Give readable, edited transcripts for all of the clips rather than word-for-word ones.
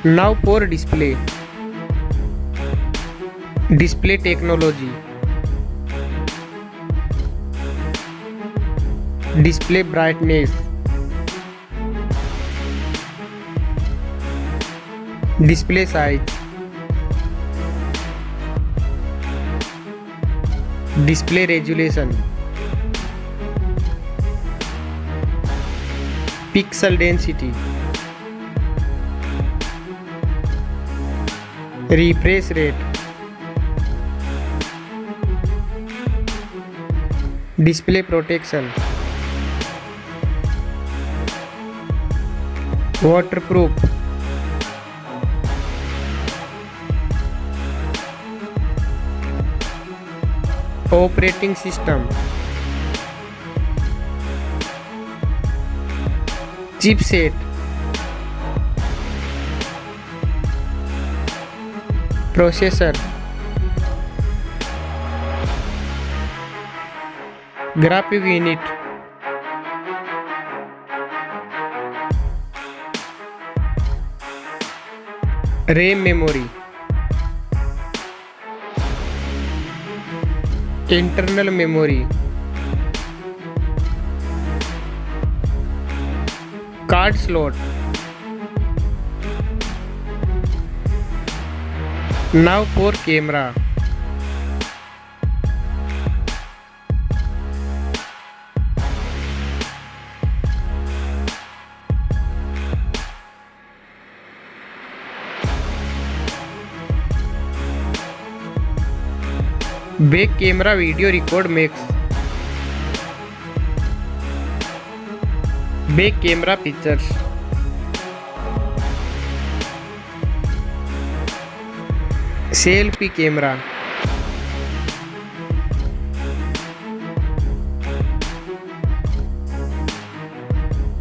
Now for display. Display technology. Display brightness. Display size. Display resolution. Pixel density. Refresh rate. Display protection. Waterproof. Operating system. Chipset. Processor. Graphic unit. RAM memory. Internal memory. Card slot. Now for camera. Back camera video record makes. Back camera pictures. Selfie camera.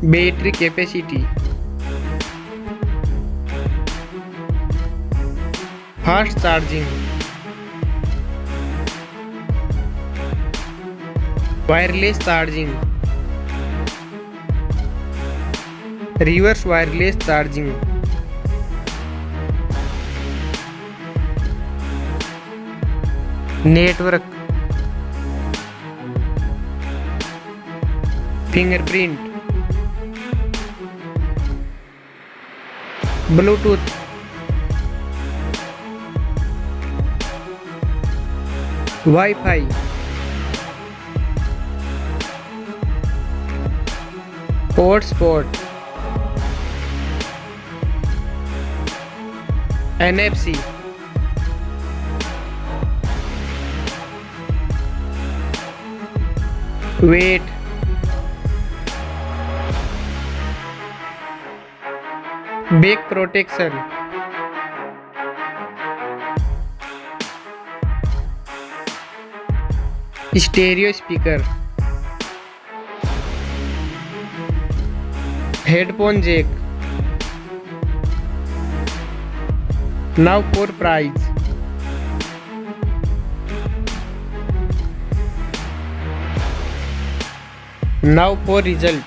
Battery capacity. Fast charging. Wireless charging. Reverse wireless charging. Network. Fingerprint. Bluetooth. Wi-Fi. Hotspot. NFC. Weight. Back protection. Stereo speaker. Headphone jack. Now for price. Now for result.